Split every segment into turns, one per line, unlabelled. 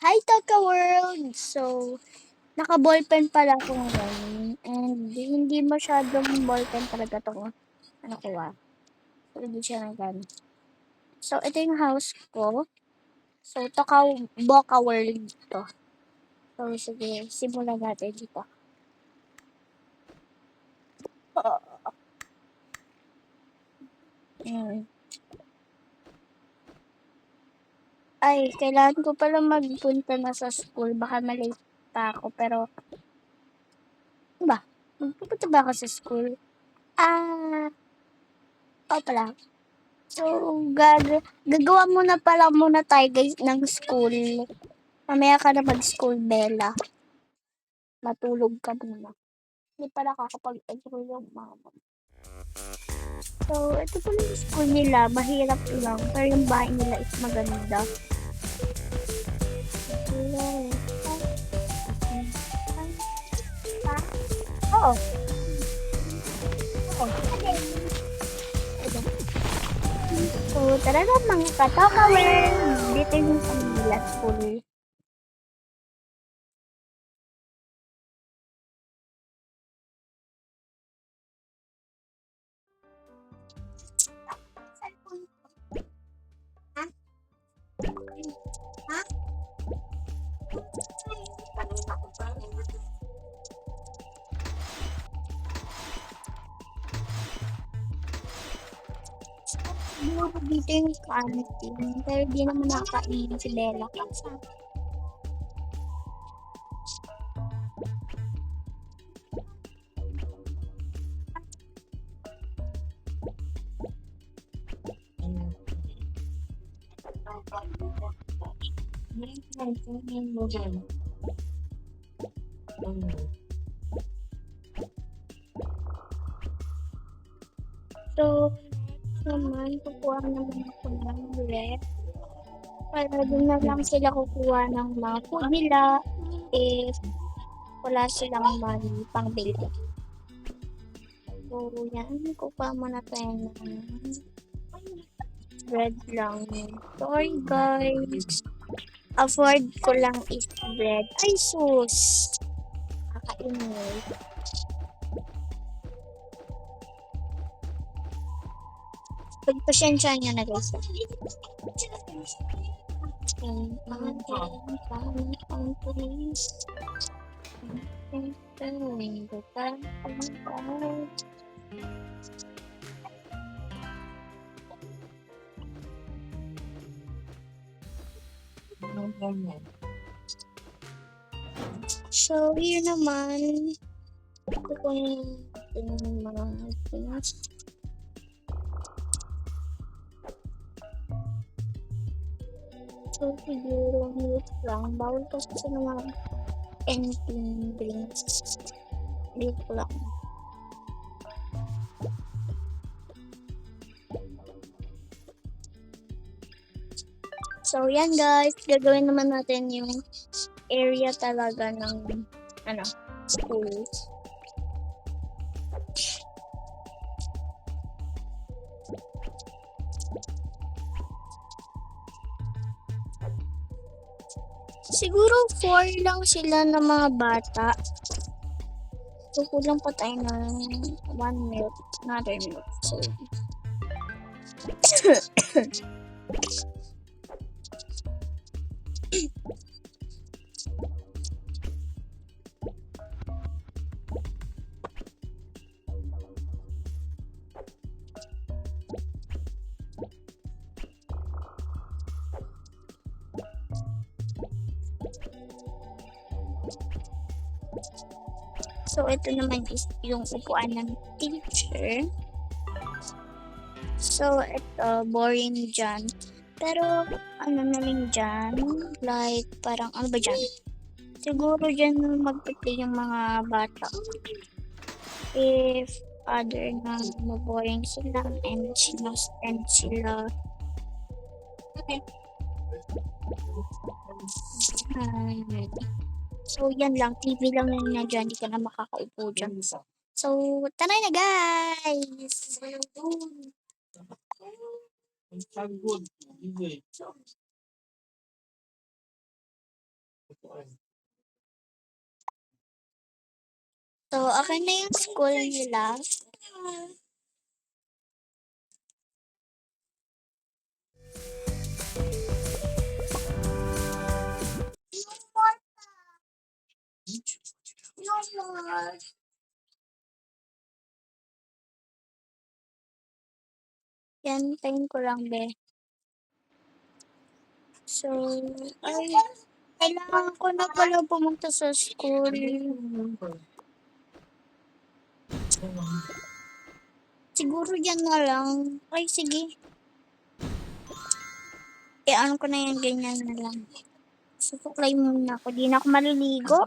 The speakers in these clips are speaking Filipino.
Hi, Taka World! So, naka-ballpen pala ako ngayon. And hindi masyadong ballpen talaga to. Ano ko So, hindi siya nagano. So, ito yung house ko. So, Boka World to. So, sige, simulan natin dito. Mm. Ay, kailangan ko pala magpunta na sa school. Baka malate pa ako. Pero, ano ba? Magpupunta ba ako sa school? Pala. So, gagawa muna tayo guys ng school. Mamaya ka na mag-school, Bella. Matulog ka muna. Hindi pala kakapag-enroll yung mama. So, ito pala yung school nila. Mahirap lang. Pero yung bahay nila is maganda. Oo. So, talaga mga katakawin. Dito yung sa nila school. Siguro dito yung canteen. Pero di naman nakakainin si Bella. So, naman, kukuha naman ako ng rep. Para doon na lang sila kukuha ng mga food nila if wala silang money pang bili. So, yan. Kukuha muna tayo ng bread lang. Sorry, guys. Afford ko lang is bread. Ay, sus! Kakainay. Pagpasensya niya na guys. So, yun naman. Ito po yung mga things. So, siguro milk lang. Bawal kasi sa mga anything drinks. Milk lang. So, yan guys. Gagawin naman natin yung area talaga ng school. Siguro 4 lang sila ng mga bata. So, kulang pa tayo ng 1 milk. Another milk. So, so, ito naman is yung upuan ng teacher. So, ito, boring dyan. Pero, ano na rin dyan? Like, parang, ano ba dyan? Siguro dyan magpiplay yung mga bata. If other na maboring sila and sila so, yan lang. TV lang na dyan. Hindi ka na makakaupo dyan. So, tara na guys! So, akin na yung school nila. Yan, time ko lang, be. So, ay, kailangan ko na pala pumunta sa school. Siguro yan na lang. Ay, sige. Ano ko na yan, ganyan na lang. Susuklay muna ako. Di na ako maliligo.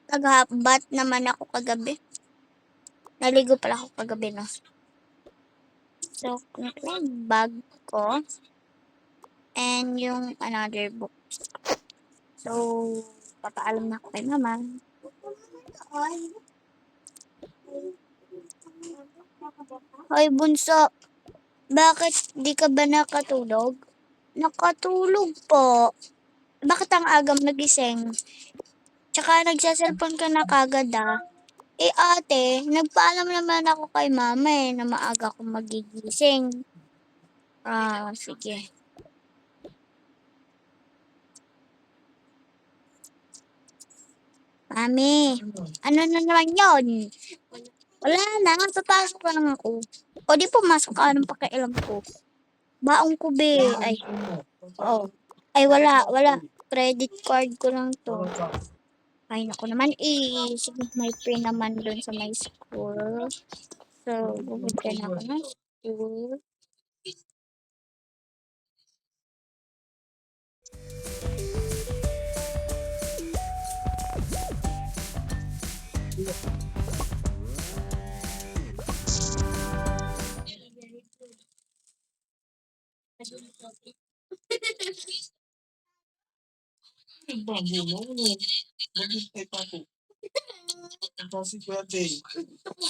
Nag-half naman ako kagabi. Naligo pala ako kagabi, no? So, yung bag ko. And yung another book. So, papaalam na ako kay mama. Hoy, bunso. Bakit di ka ba nakatulog? Nakatulog po. Bakit ang agam nagising? Tsaka nagsaselfon ka na kagad ah. Eh ate, nagpaalam naman ako kay mama na maaga akong magigising. Sige. Mami, ano na naman yon? Wala na, papasok lang ako. O di pumasok ka, anong pakialam ko? Baong ko be. Ay, oo. Ay, wala. Credit card ko lang to. Ay, naku naman sige, may pay naman doon sa my school. So, pupunta na ako ng school.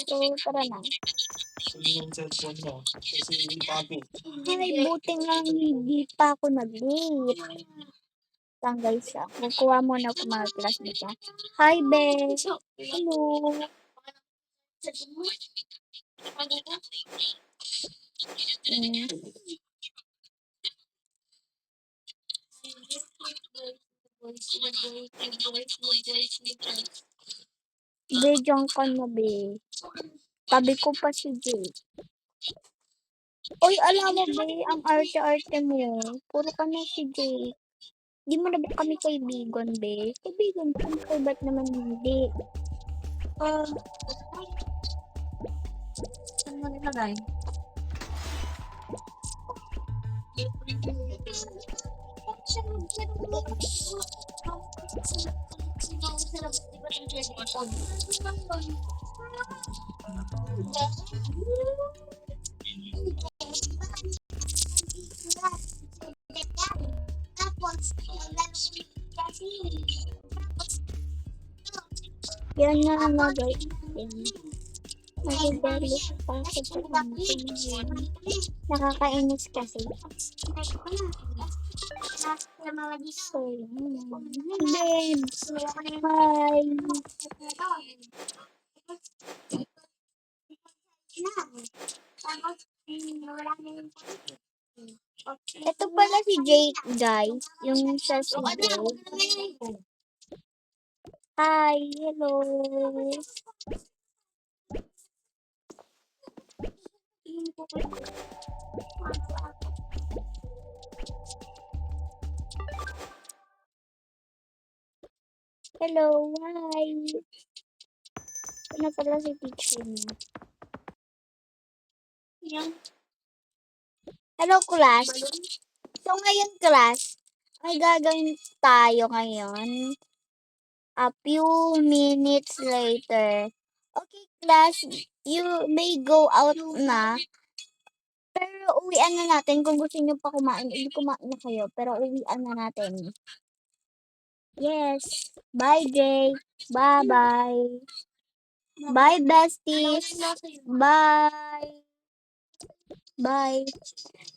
So, tara na. Ay, buti nga hindi pa ako nag-late. Lang guys, kukuha muna ako mga class nito. Hi, Be. Hello. Mm. Be, diyan ka na, Be. Tabi ko pa si Jay. Uy, alam mo, Be, ang arte-arte mo. Puro ka na si Jay. Di mo na ba kami kaibigan, Be? Kaibigan ko, ba't naman hindi? Saan mo nilagay? Yan na nga guys. Nag-develop pa ako sa campaign. Nakakainis kasi. So, babes. Hi. Ito pala si Jake, guys. Yung siya si Jake. Hi, hello. Hello, hi. Ano pala si teacher niya? Hello, class. So, ngayon, class, may gagawin tayo ngayon. A few minutes later. Okay, class, you may go out na. Pero uwian na natin. Kung gusto niyo pa kumain, hindi kumain na kayo. Pero uwian na natin. Yes. Bye, Jay. Bye-bye. Bye, besties. Bye. Bye.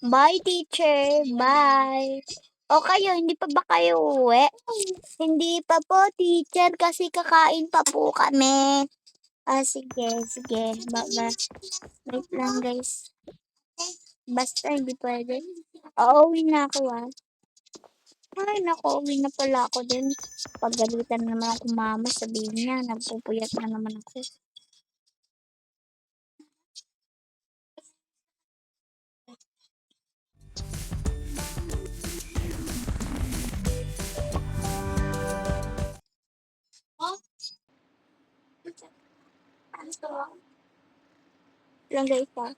Bye, teacher. Bye. O kayo, hindi pa ba kayo uuwi? Hindi pa po, teacher, kasi kakain pa po kami. Sige, sige. Wait lang, guys. Basta, hindi pwede. Uuwi na ako, ah. Ay, naku, uwi na pala ako din. Pagalitan naman ako mama, sabihin niya, nagpupuyat na naman ako. Lang guys, ah.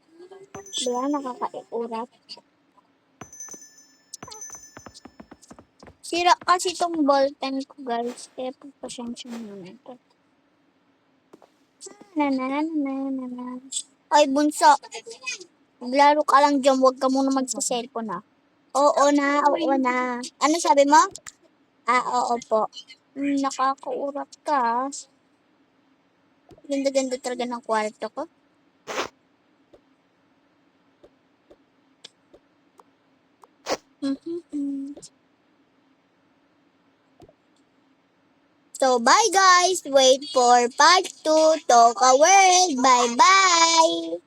Kaya nakakaiurat. Sira kasi itong ballpen ko, guys. Kaya pagpasensya naman ito. Na. Ay, bunso. Maglaro ka lang dyan. Huwag ka muna magsa-cellphone, ah. Oo na, oo na. Ano sabi mo? Oo po. Nakakaurat ka. Ganda-ganda talaga ng kwarto ko. So, bye guys. Wait for part 2. Talk a world. Bye-bye.